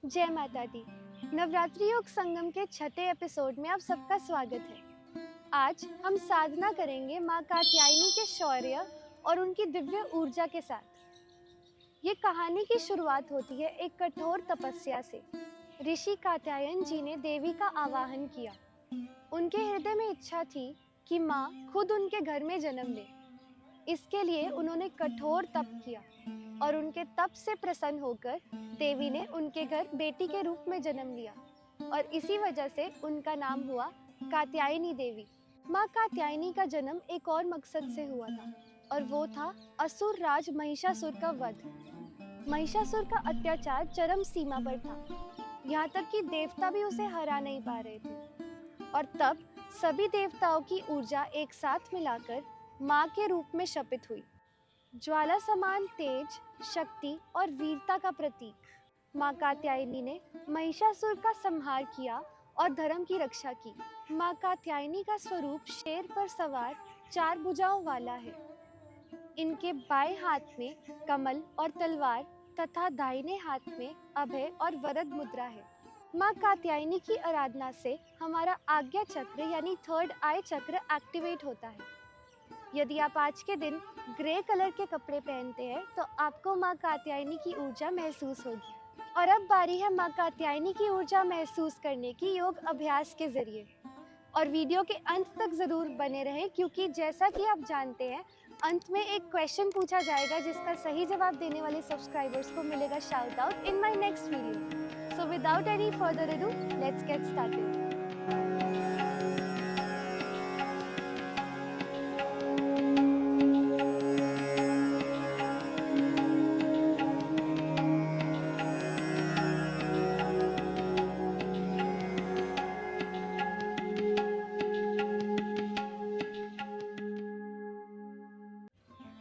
जय माता दी। नवरात्रि योग संगम के छठे एपिसोड में आप सबका स्वागत है। आज हम साधना करेंगे माँ कात्यायनी के शौर्य और उनकी दिव्य ऊर्जा के साथ। ये कहानी की शुरुआत होती है एक कठोर तपस्या से। ऋषि कात्यायन जी ने देवी का आवाहन किया। उनके हृदय में इच्छा थी कि माँ खुद उनके घर में जन्म ले। इसके लिए उन्होंने कठोर तप किया और उनके तप से प्रसन्न होकर देवी ने उनके घर बेटी के रूप में जन्म लिया और इसी वजह से उनका नाम हुआ कात्यायनी देवी। माँ कात्यायनी का जन्म एक और मकसद से हुआ था और वो था असुर राज महिषासुर का वध। महिषासुर का अत्याचार चरम सीमा पर था, यहाँ तक कि देवता भी उसे हरा नहीं पा रहे थे। और तब सभी देवताओं की ऊर्जा एक साथ मिलाकर माँ के रूप में शपित हुई। ज्वाला समान तेज, शक्ति और वीरता का प्रतीक माँ कात्यायनी ने महिषासुर का संहार किया और धर्म की रक्षा की। माँ कात्यायनी का स्वरूप शेर पर सवार 4 भुजाओं वाला है। इनके बाएं हाथ में कमल और तलवार तथा दाहिने हाथ में अभय और वरद मुद्रा है। माँ कात्यायनी की आराधना से हमारा आज्ञा चक्र यानी 3rd आई चक्र एक्टिवेट होता है। यदि आप आज के दिन ग्रे कलर के कपड़े पहनते हैं तो आपको माँ कात्यायनी की ऊर्जा महसूस होगी। और अब बारी है माँ कात्यायनी की ऊर्जा महसूस करने की योग अभ्यास के जरिए। और वीडियो के अंत तक जरूर बने रहें, क्योंकि जैसा कि आप जानते हैं अंत में एक क्वेश्चन पूछा जाएगा जिसका सही जवाब देने वाले सब्सक्राइबर्स को मिलेगा shout out in my next video. So without any further ado, let's get started.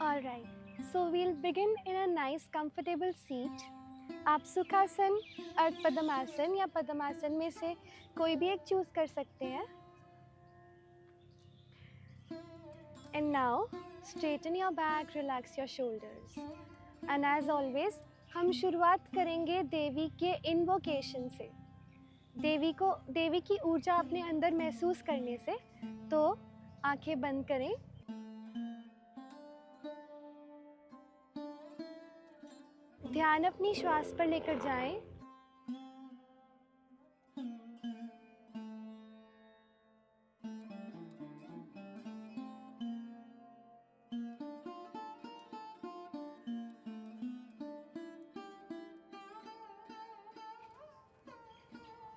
Alright, so we'll begin in a nice comfortable seat. आप सुखासन, अर्ध पद्मासन या पद्मासन में से कोई भी एक चूज कर सकते हैं। And now, straighten your back, relax your shoulders. And as always, हम शुरुआत करेंगे देवी के इन्वोकेशन से। देवी की ऊर्जा अपने अंदर महसूस करने से। तो आंखें बंद करें। ध्यान अपनी श्वास पर लेकर जाएं।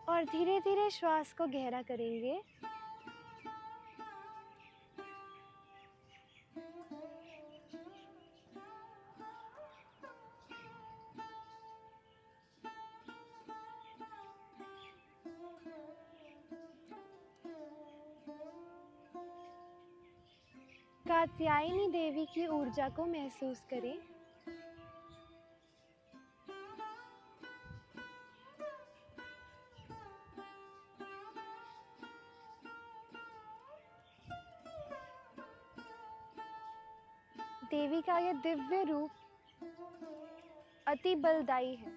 और धीरे धीरे श्वास को गहरा करेंगे। कात्यायनी देवी की ऊर्जा को महसूस करें। देवी का यह दिव्य रूप अति बलदायी है।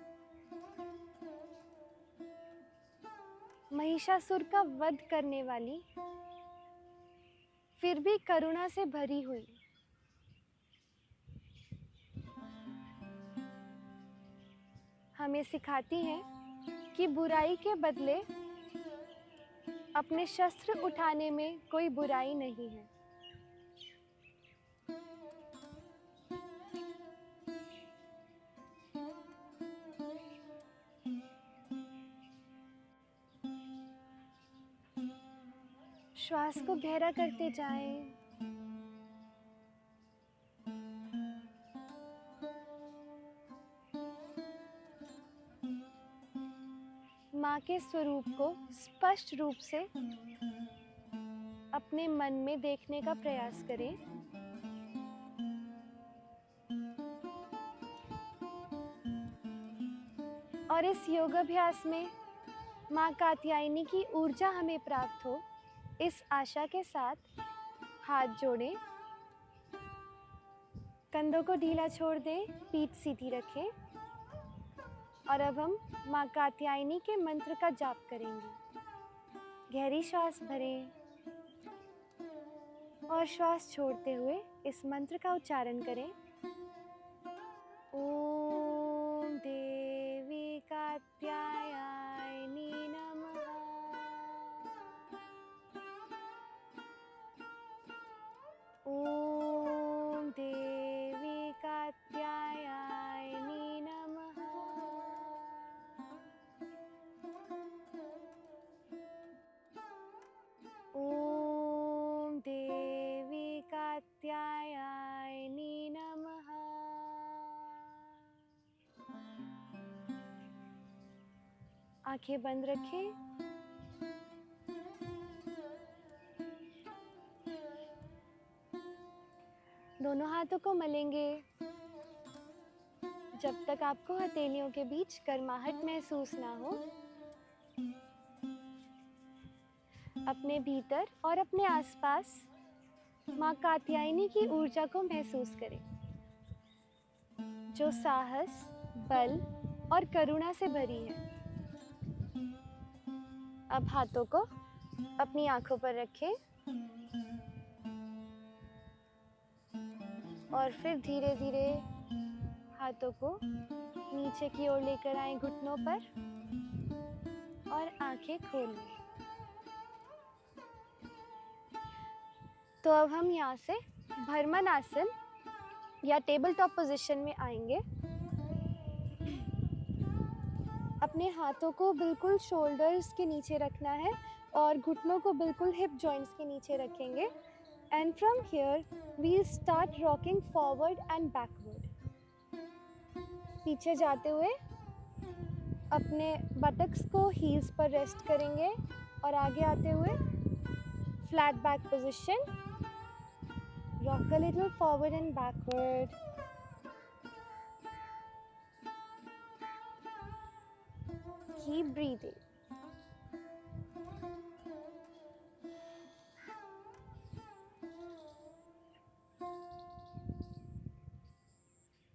महिषासुर का वध करने वाली, फिर भी करुणा से भरी हुई। हमें सिखाती हैं कि बुराई के बदले अपने शस्त्र उठाने में कोई बुराई नहीं है। श्वास को गहरा करते जाएं। माँ के स्वरूप को स्पष्ट रूप से अपने मन में देखने का प्रयास करें। और इस योगाभ्यास में माँ कात्यायनी की ऊर्जा हमें प्राप्त हो, इस आशा के साथ हाथ जोड़ें, कंधों को ढीला छोड़ दें, पीठ सीधी रखें। और अब हम माँ कात्यायनी के मंत्र का जाप करेंगे। गहरी श्वास भरें और श्वास छोड़ते हुए इस मंत्र का उच्चारण करें। ओम देवी कात्यायनी नमः। ओम देवी कात्यायनी नमः। ओम देवी कात्यायनी नमः। आंखें बंद रखें। दोनों हाथों को मलेंगे जब तक आपको हथेलियों के बीच गर्माहट महसूस ना हो। अपने भीतर और अपने आसपास माँ कात्यायनी की ऊर्जा को महसूस करें, जो साहस, बल और करुणा से भरी है। अब हाथों को अपनी आंखों पर रखें और फिर धीरे धीरे हाथों को नीचे की ओर लेकर आए घुटनों पर और आंखें खोल लें। तो अब हम यहाँ से भ्रमण आसन या टेबल टॉप पोजीशन में आएंगे। अपने हाथों को बिल्कुल शोल्डर्स के नीचे रखना है और घुटनों को बिल्कुल हिप जॉइंट्स के नीचे रखेंगे। And from here we start rocking forward and backward. पीछे जाते हुए अपने बटक्स को हील्स पर रेस्ट करेंगे और आगे आते हुए flat back position. Rock a little forward and backward. Keep breathing.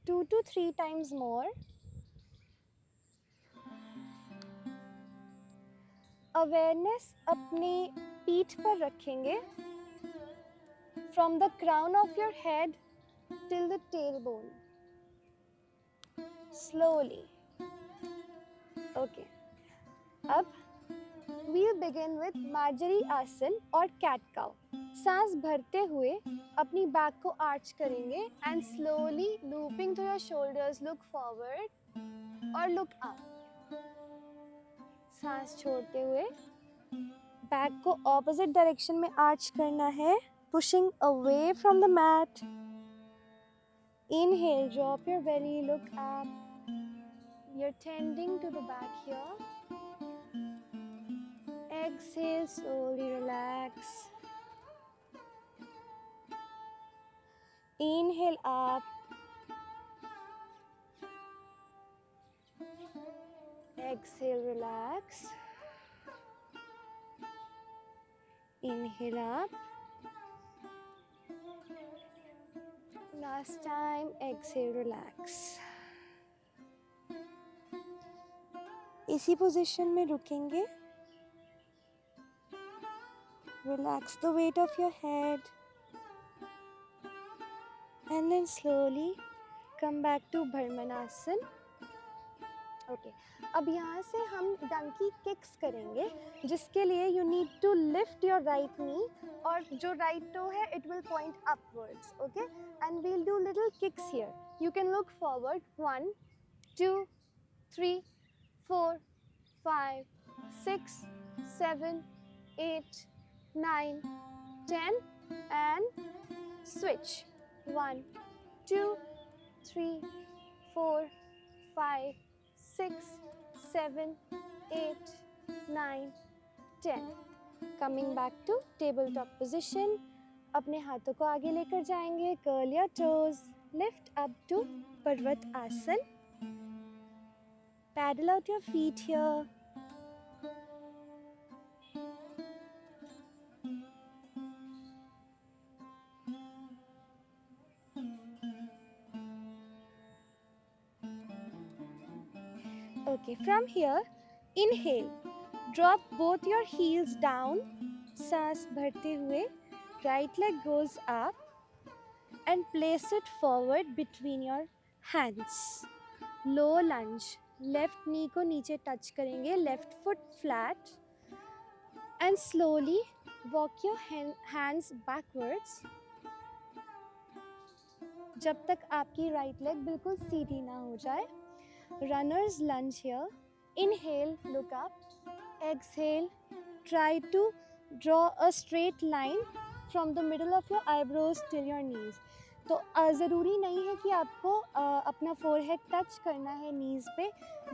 Two to three times more. Awareness अपनी पीठ पर रखेंगे from the crown of your head till the tailbone. Slowly. Okay. अब we'll begin with Marjari आसन और cat cow. सांस भरते हुए अपनी बैक को आर्च करेंगे and slowly looping to your shoulders, look forward और look up. सांस छोड़ते हुए बैक को ऑपोजिट डायरेक्शन में आर्च करना है, pushing away from the mat. Inhale, drop your belly, look up. You're tending to the back here. Exhale, slowly relax. Inhale up. Exhale, relax. Inhale up. Last time, exhale, relax. इसी position में रुकेंगे. Relax the weight of your head. And then slowly come back to Bharmanasan. Okay. अब यहाँ से हम Dunki kicks करेंगे, जिसके लिए you need to lift your right knee और जो right toe है it will point upwards. Okay. And we'll do little kicks here. You can look forward. 1, 2, 3, 4, 5, 6, 7, 8, 9, 10 and switch. 1, 2, 3, 4, 5, 6, 7, 8, 9, 10. Coming back to tabletop position. अपने हाथों को आगे लेकर जाएंगे. Curl your toes. Lift up to Parvat Asan. Paddle out your feet here. Okay, from here, inhale. Drop both your heels down. सांस भरते हुए, right leg goes up and place it forward between your hands. Low lunge. Left knee को नीचे touch करेंगे, left foot flat. And slowly walk your hands backwards. जब तक आपकी right leg बिल्कुल सीधी ना हो जाए. Runner's lunge here. Inhale, look up. Exhale, try to draw a straight line from the middle of your eyebrows till your knees. तो ज़रूरी नहीं है कि आपको अपना forehead touch करना है knees पे.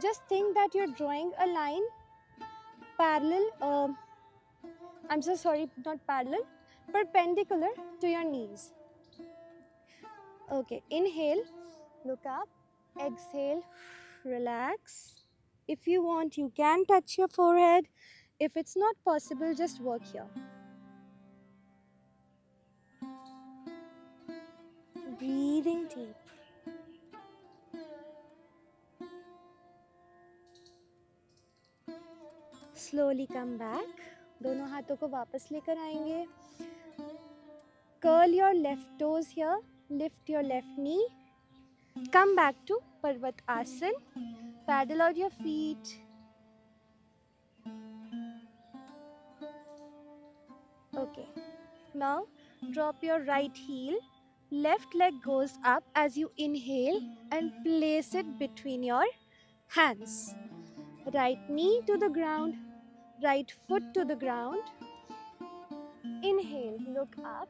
Just think that you're drawing a line parallel, I'm so sorry, not parallel, perpendicular to your knees. Okay, inhale, look up. Exhale, relax. If you want, you can touch your forehead. If it's not possible, just work here. Breathing deep. Slowly come back. दोनों हाथों को वापस लेकर आएंगे. Curl your left toes here. Lift your left knee. Come back to Parvatasana. Paddle out your feet. Okay. Now drop your right heel. Left leg goes up as you inhale and place it between your hands. Right knee to the ground. Right foot to the ground. Inhale, look up.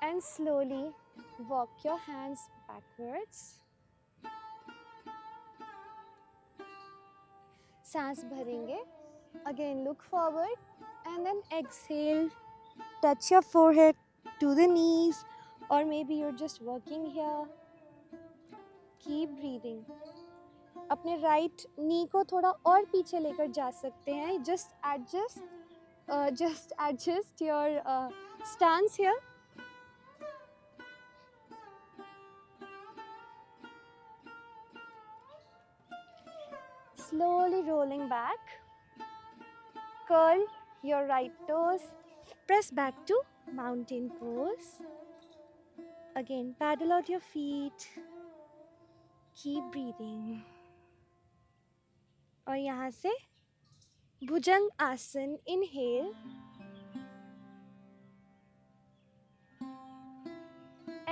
And slowly walk your hands backwards. सांस भरेंगे. Again, look forward and then exhale. Touch your forehead to the knees, or maybe you're just working here. Keep breathing. अपने right knee को थोड़ा और पीछे लेकर जा सकते हैं. Just adjust your stance here. Slowly rolling back. Curl your right toes. Press back to mountain pose. Again, paddle out your feet. Keep breathing. और यहाँ से भुजंग आसन. Inhale.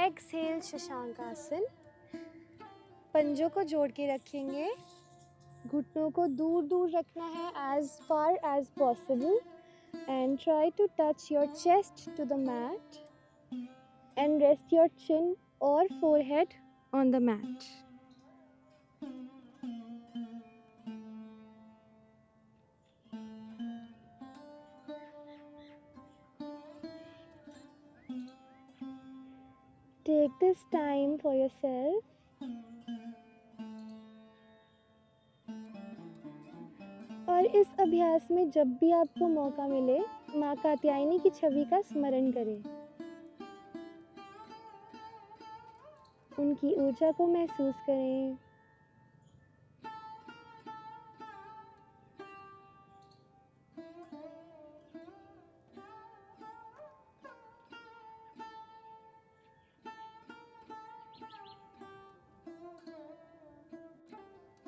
Exhale, शशांक आसन. पंजों को जोड़ के रखेंगे. घुटनों को दूर दूर रखना है as far as possible. And try to touch your chest to the mat. And rest your chin or forehead on the mat. Take this time for yourself. और इस अभ्यास में जब भी आपको मौका मिले, माँ कात्यायनी की छवि का स्मरण करें. उनकी ऊर्जा को महसूस करें.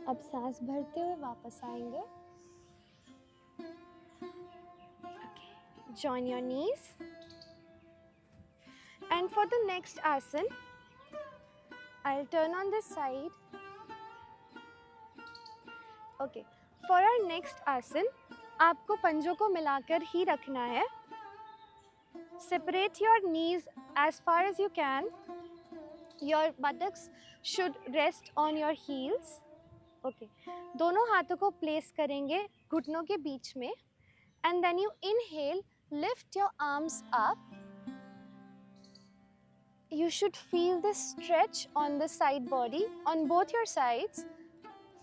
अब सांस भरते हुए वापस आएंगे. Join your knees. And for the next asan, I'll turn on this side. Okay. For our next asan, आपको पंजों को मिलाकर ही रखना है. Separate your knees as far as you can. Your buttocks should rest on your heels. Okay. दोनों हाथों को place करेंगे घुटनों के बीच में. And then you inhale, lift your arms up. You should feel this stretch on the side body, on both your sides.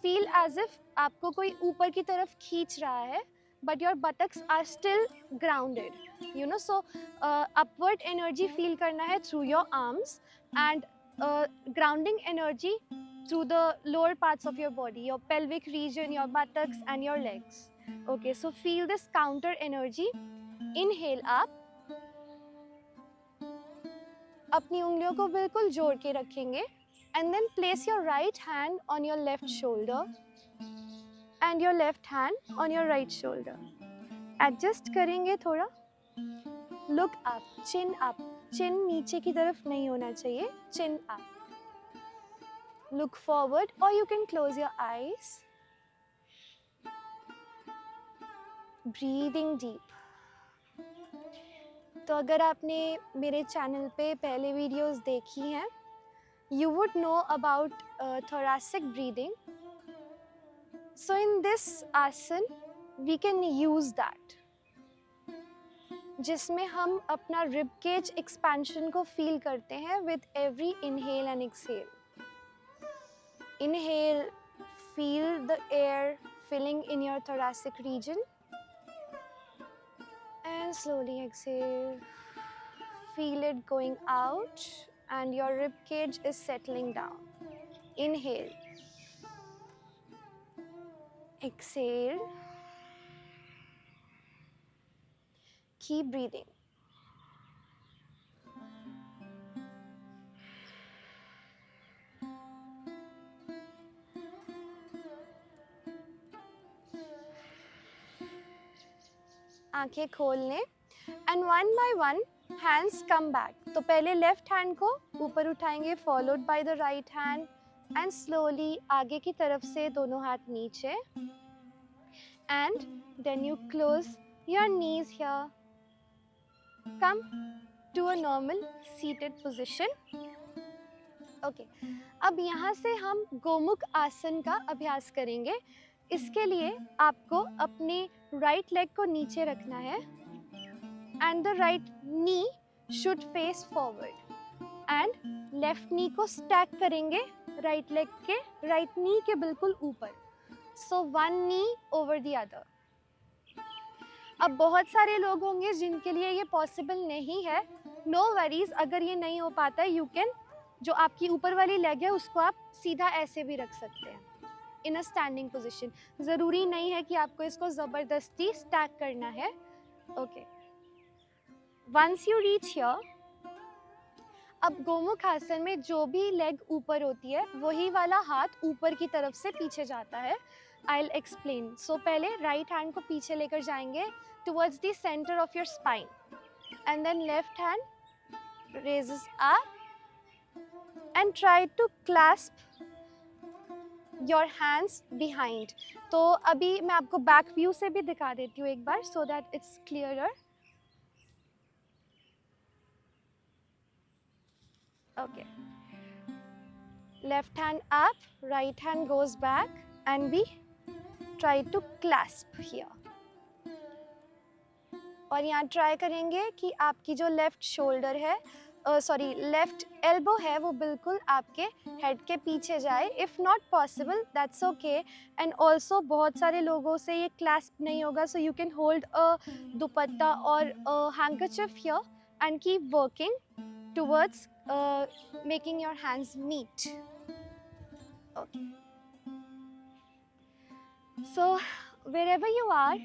Feel as if आपको कोई ऊपर की तरफ खींच रहा है, but your buttocks are still grounded. You know, so upward energy feel करना है through your arms, and grounding energy through the lower parts of your body, your pelvic region, your buttocks and your legs. Okay, so feel this counter energy. Inhale up. अपनी उंगलियों को बिल्कुल जोड़ के रखेंगे and then place your right hand on your left shoulder and your left hand on your right shoulder. Adjust करेंगे थोड़ा. Look up, chin up. Chin नीचे की तरफ नहीं होना चाहिए. Chin up. Look forward or you can close your eyes. Breathing deep. तो अगर आपने मेरे चैनल पे पहले वीडियोस देखी हैं, you would know about thoracic breathing. So in this asan, we can use that, जिसमें हम अपना rib cage expansion को feel करते हैं with every inhale and exhale. Inhale, feel the air filling in your thoracic region. And slowly exhale, feel it going out and your rib cage is settling down. Inhale, exhale, keep breathing. आंखें खोल लें and one by one hands come back. तो पहले left hand को ऊपर उठाएंगे followed by the right hand and slowly आगे की तरफ से दोनों हाथ नीचे and then you close your knees here. Come to a normal seated position. Okay. अब यहाँ से हम गोमुख आसन का अभ्यास करेंगे. इसके लिए आपको अपने राइट लेग को नीचे रखना है and the right knee should face forward and left नी को स्टैक करेंगे राइट लेग के राइट नी के बिल्कुल ऊपर. So one knee over the other. अब बहुत सारे लोग होंगे जिनके लिए ये पॉसिबल नहीं है. नो वरीज, अगर ये नहीं हो पाता है यू कैन, जो आपकी ऊपर वाली लेग है उसको आप सीधा ऐसे भी रख सकते हैं इन अ स्टैंडिंग पोजिशन. ज़रूरी नहीं है कि आपको इसको ज़बरदस्ती स्टैक करना है. Okay, once you reach here, अब गोमुख आसन में जो भी लेग ऊपर होती है वही वाला हाथ ऊपर की तरफ से पीछे जाता है. I will explain. सो पहले राइट हैंड को पीछे लेकर जाएंगे towards the centre of your spine and then left hand raises up and try to clasp your hands behind. तो अभी मैं आपको बैक व्यू से भी दिखा देती हूँ एक बार so that it's clearer. Okay. Left hand up, right hand goes back and we try to clasp here. और यहाँ ट्राई करेंगे कि आपकी जो लेफ्ट शोल्डर है लेफ्ट एल्बो है वो बिल्कुल आपके हेड के पीछे जाए. If not possible that's okay. And also बहुत सारे लोगों से ये क्लैस्प नहीं होगा, so you can hold a dupatta और handkerchief here and keep working towards making your hands meet. Okay, so wherever you are,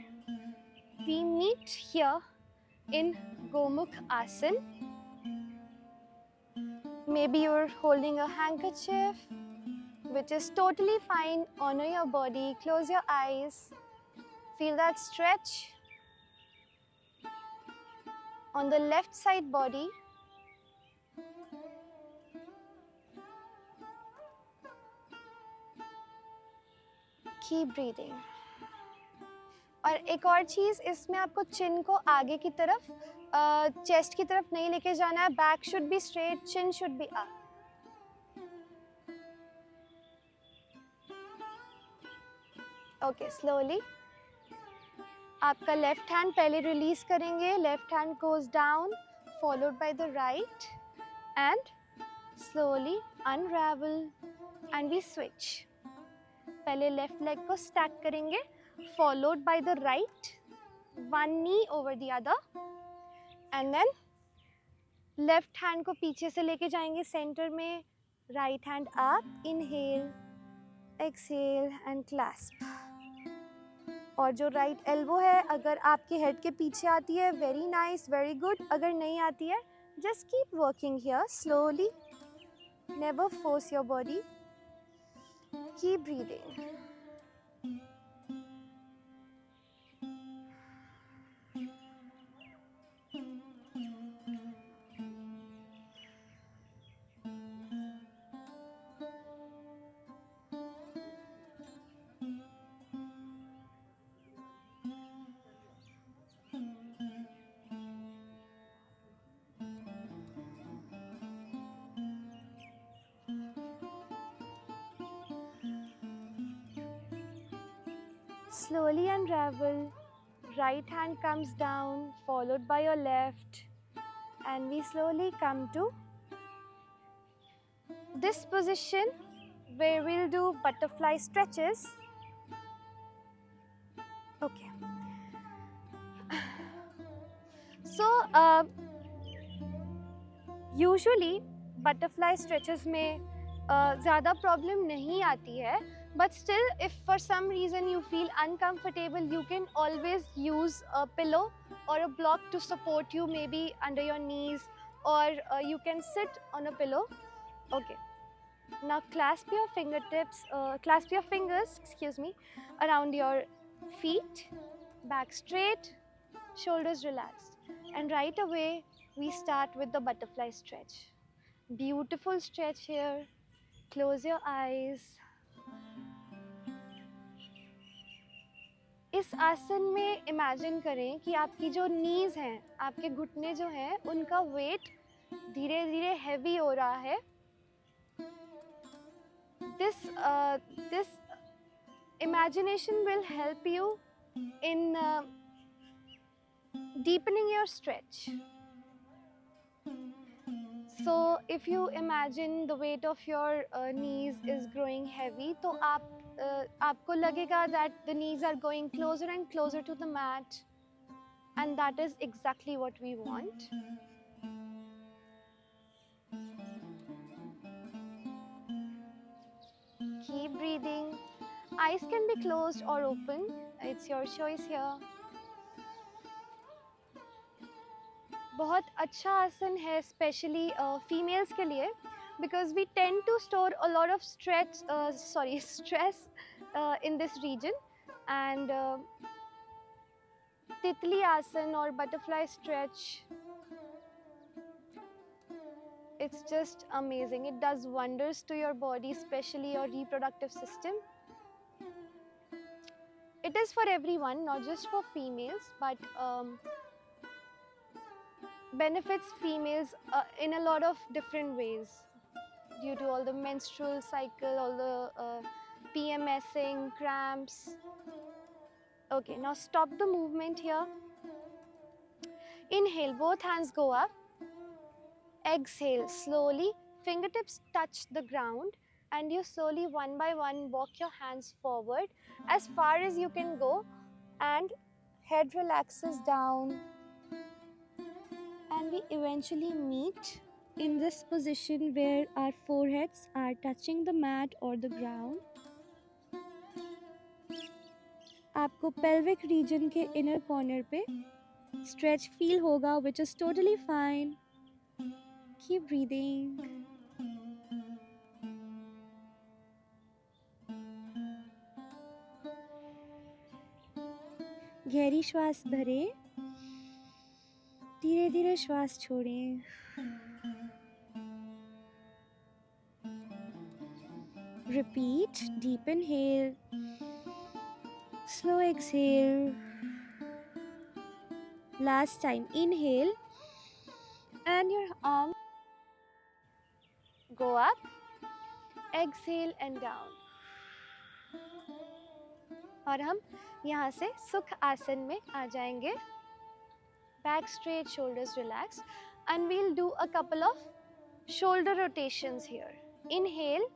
we meet here in Gomukh Asan. Maybe you're holding a handkerchief, which is totally fine. Honor your body, close your eyes, feel that stretch on the left side body. Keep breathing. और एक और चीज़, इसमें आपको चिन को आगे की तरफ chest की तरफ नहीं लेके जाना है. Back should be straight, chin should be up. Okay, slowly आपका लेफ्ट हैंड पहले रिलीज करेंगे. Left hand goes down followed by the right and slowly unravel and we switch. पहले लेफ्ट लेग को स्टैक करेंगे followed by the right, one knee over the other and then left hand को पीछे से लेके जाएंगे centre में Right hand up, inhale, exhale and clasp. और जो राइट एल्बो है अगर आपके हेड के पीछे आती है, वेरी नाइस, वेरी गुड. अगर नहीं आती है, just keep working here slowly. Never force your body. Keep breathing. Slowly unravel. Right hand comes down, followed by your left, and we slowly come to this position where we'll do butterfly stretches. Okay. So, usually butterfly stretches में ज़्यादा problem नहीं आती है. But still, if for some reason you feel uncomfortable, you can always use a pillow or a block to support you, maybe under your knees, or you can sit on a pillow. Okay. Now clasp your fingers, around your feet, back straight, shoulders relaxed. And right away, we start with the butterfly stretch. Beautiful stretch here. Close your eyes. इस आसन में imagine करें कि आपकी जो नीज हैं, आपके घुटने जो हैं, उनका वेट धीरे धीरे हैवी हो रहा है. This imagination will help you in deepening your stretch. So if you imagine the weight of your knees is growing heavy, तो आपको लगेगा that the knees are going closer and closer to the mat, and that is exactly what we want. Keep breathing. Eyes can be closed or open. It's your choice here. बहुत अच्छा आसन है specially females के लिए, because we tend to store a lot of stress in this region, and Titli आसन or butterfly stretch, it's just amazing. It does wonders to your body, especially your reproductive system. It is for everyone, not just for females, but benefits females in a lot of different ways due to all the menstrual cycle, all the PMSing, cramps. Okay, now stop the movement here. Inhale, both hands go up. Exhale, slowly, fingertips touch the ground, and you slowly, one by one, walk your hands forward as far as you can go, and head relaxes down. And we eventually meet in this position where our foreheads are touching the mat or the ground. आपको pelvic region के inner corner पे stretch feel होगा, which is totally fine. Keep breathing. गहरी श्वास भरें, धीरे धीरे श्वास छोड़ें. Repeat, deep inhale, slow exhale. Last time, inhale, and your arm go up, exhale and down. और हम यहाँ से सुख आसन में आ जाएंगे. Back straight, shoulders relaxed, and we'll do a couple of shoulder rotations here. Inhale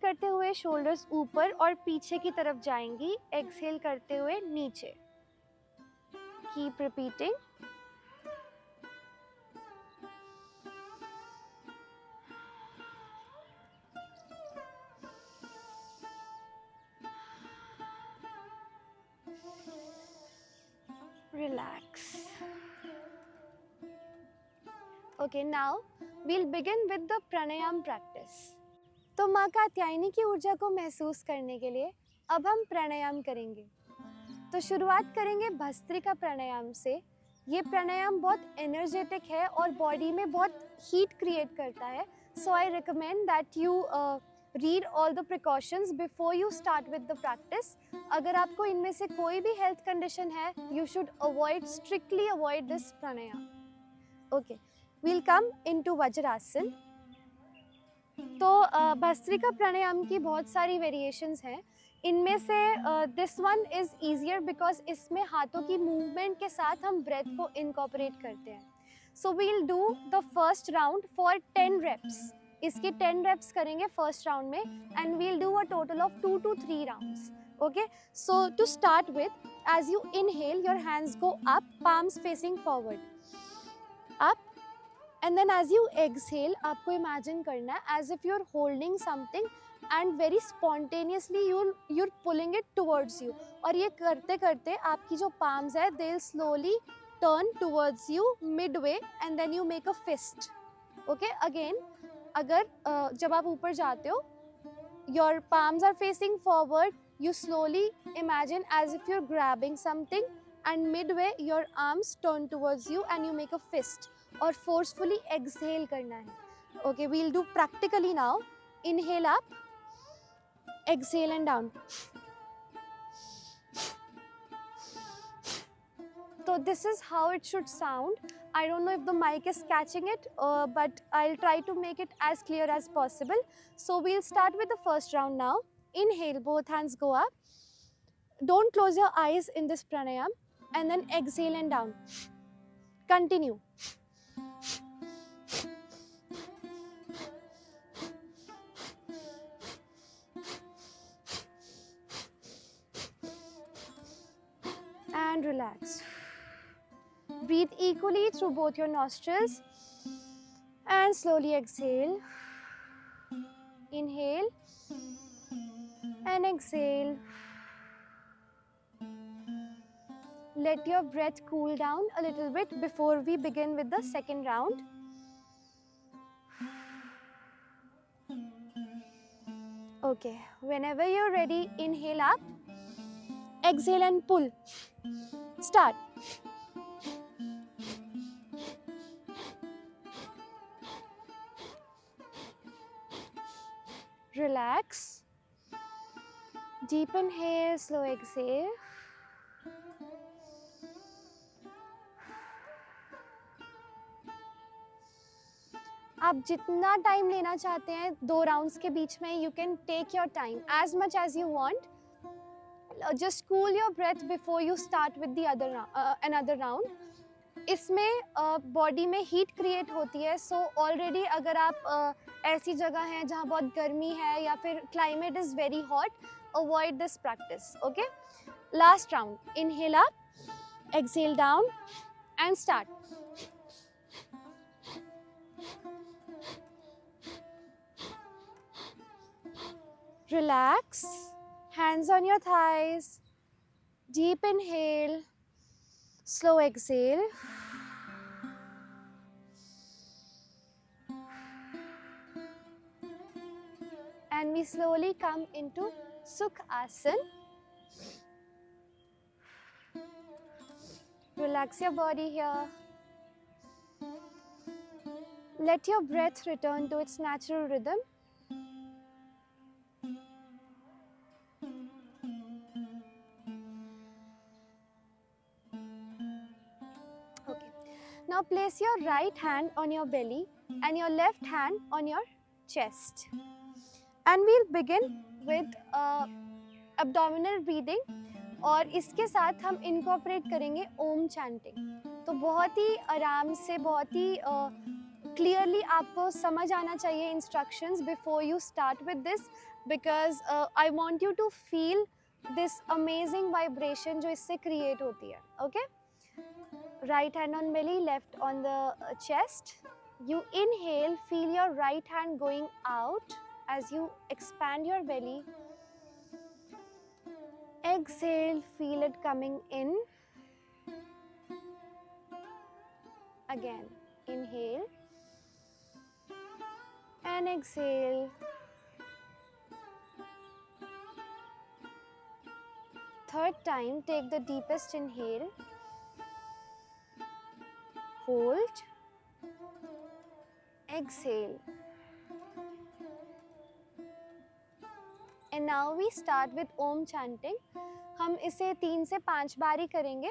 करते हुए shoulders ऊपर और पीछे की तरफ जाएंगी. Exhale करते हुए नीचे. Keep repeating. Relax. Okay, now we'll begin with the pranayam practice. तो माँ कात्यायनी की ऊर्जा को महसूस करने के लिए अब हम प्राणायाम करेंगे। तो शुरुआत करेंगे भस्त्रिका प्राणायाम से। ये प्राणायाम बहुत एनर्जेटिक है और बॉडी में बहुत हीट क्रिएट करता है। So I recommend that you read all the precautions before you start with the practice. अगर आपको इनमें से कोई भी हेल्थ कंडीशन है, you should strictly avoid this pranayama. Okay, we'll come into vajrasana. तो भस्त्रिका प्राणायाम की बहुत सारी वेरिएशंस हैं। इनमें से this one is easier because इसमें हाथों की मूवमेंट के साथ हम ब्रेथ को इनकॉर्पोरेट करते हैं। So we'll do the first round for 10 reps. इसके 10 रेप्स करेंगे फर्स्ट राउंड में and we'll do a total of 2 to 3 rounds. Okay, so to start with, as you inhale your hands go up, palms facing forward, up, and then as you exhale आपको imagine करना है as if you're holding something and very spontaneously you're pulling it towards you। और ये करते करते आपकी जो palms है they'll slowly turn towards you midway and then you make a fist। okay, again अगर जब आप ऊपर जाते हो your palms are facing forward, you slowly imagine as if you're grabbing something and midway your arms turn towards you and you make a fist और forcefully exhale करना है। okay, we'll do practically now। inhale up, exhale and down। So this is how it should sound। I don't know if the mic is catching it, but I'll try to make it as clear as possible। So we'll start with the first round now। inhale, both hands go up, don't close your eyes in this pranayam, and then exhale and down। continue। and relax। breathe equally through both your nostrils and slowly exhale। inhale and exhale। let your breath cool down a little bit before we begin with the second round। okay, whenever you're ready, inhale up, exhale and pull। start। relax, deep inhale, slow exhale। आप जितना time लेना चाहते हैं 2 rounds के बीच में, you can take your time as much as you want. Just cool your breath before you start with the another round. इसमें body में हीट क्रिएट होती है। सो ऑलरेडी अगर आप ऐसी जगह हैं जहाँ बहुत गर्मी है या फिर climate is very hot, avoid this practice. Okay, last round. Inhale up, exhale down and start. relax, hands on your thighs, deep inhale, slow exhale। and we slowly come into Sukhasana। relax your body here, let your breath return to its natural rhythm। Now place your right hand on your belly and your left hand on your chest, and we'll begin with abdominal breathing। और इसके साथ हम incorporate करेंगे ओम chanting. तो बहुत ही आराम से, बहुत ही क्लियरली आपको समझ आना चाहिए instructions before you start with this, because I want you to feel this amazing vibration जो इससे क्रिएट होती है। Okay, right hand on belly, left on the chest। you inhale, feel your right hand going out as you expand your belly। exhale, feel it coming in। again. Inhale and exhale. Third time, take the deepest inhale. Hold. Exhale. And now we start with Om chanting. हम इसे 3 से 5 बार ही करेंगे.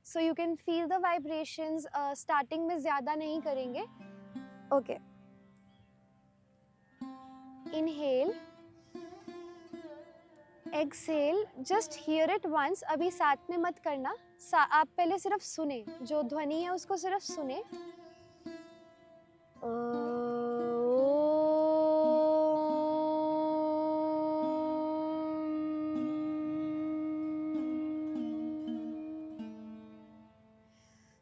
So you can feel the vibrations. Starting में ज़्यादा नहीं करेंगे. Okay. Inhale. Exhale. Just hear it once. अभी साथ में मत करना. आप पहले सिर्फ सुने. जो ध्वनि है उसको सिर्फ सुने.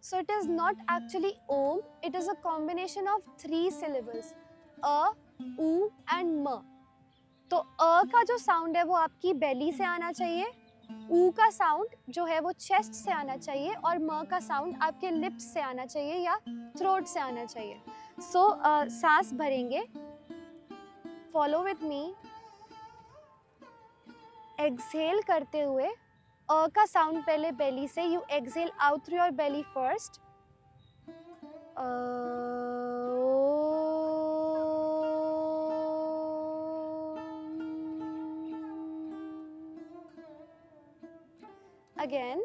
So it is not actually Om, it is a combination of 3 syllables, A, U and M. तो अ का जो साउंड है वो आपकी बेली से आना चाहिए, ऊ का साउंड जो है वो चेस्ट से आना चाहिए और म का साउंड आपके लिप्स से आना चाहिए या थ्रोट से आना चाहिए. सो सांस भरेंगे. Follow with me. एक्सहेल करते हुए अ का साउंड पहले बेली से. You exhale out through your belly first. Again.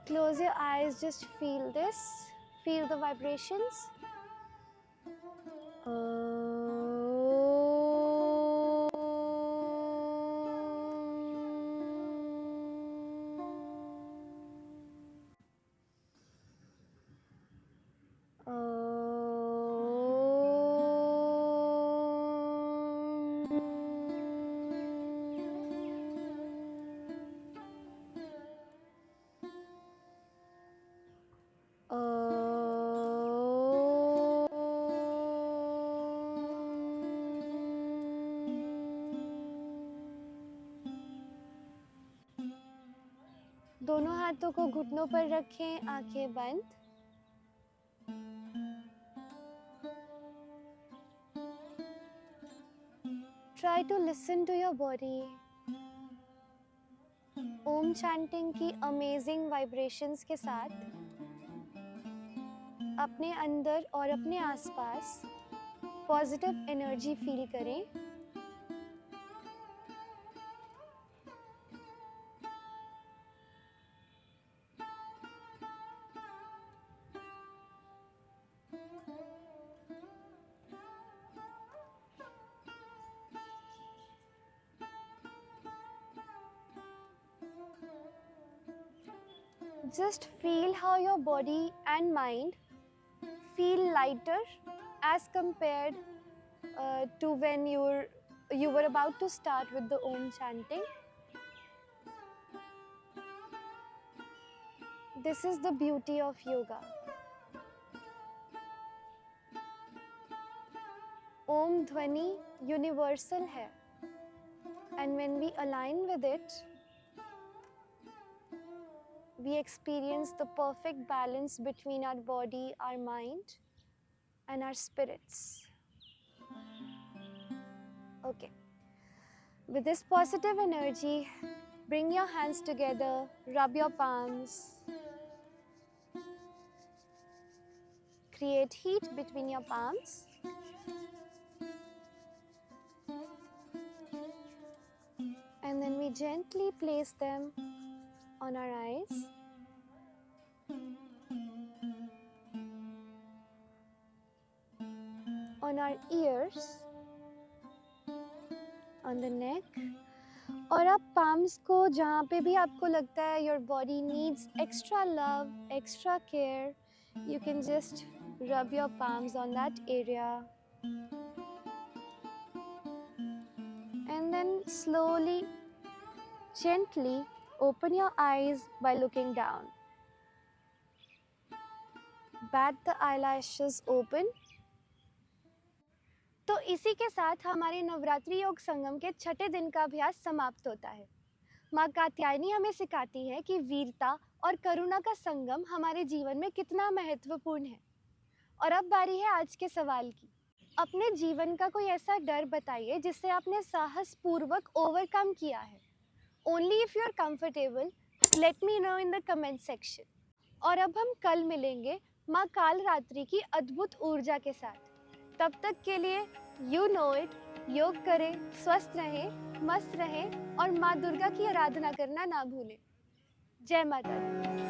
Close your eyes, just feel this. Feel the vibrations. दोनों हाथों को घुटनों पर रखें, आंखें बंद. Try to listen to your body. Om chanting की अमेजिंग वाइब्रेशंस के साथ अपने अंदर और अपने आसपास पॉजिटिव एनर्जी फील करें. Just feel how your body and mind feel lighter as compared to when you were about to start with the Om chanting. This is the beauty of yoga. Om Dhwani universal है, and when we align with it, we experience the perfect balance between our body, our mind, and our spirits. Okay. With this positive energy, bring your hands together, rub your palms, create heat between your palms. And then we gently place them on our eyes. On our ears, on the neck. और आप palms को जहाँ पे भी आपको लगता है your body needs extra love, extra care, you can just rub your palms on that area. And then slowly, gently open your eyes by looking down. bat the eyelashes open. तो इसी के साथ हमारे नवरात्रि योग संगम के छठे दिन का अभ्यास समाप्त होता है। माँ कात्यायनी हमें सिखाती है कि वीरता और करुणा का संगम हमारे जीवन में कितना महत्वपूर्ण है। और अब बारी है आज के सवाल की। अपने जीवन का कोई ऐसा डर बताइए जिसे आपने साहस पूर्वक ओवरकम किया है। Only if you are comfortable, let me know in the comment section. और अब हम कल मिलेंगे माँ काल रात्रि की अद्भुत ऊर्जा के साथ। तब तक के लिए यू नो इट, योग करें, स्वस्थ रहें, मस्त रहें और माँ दुर्गा की आराधना करना ना भूलें। जय माता दी।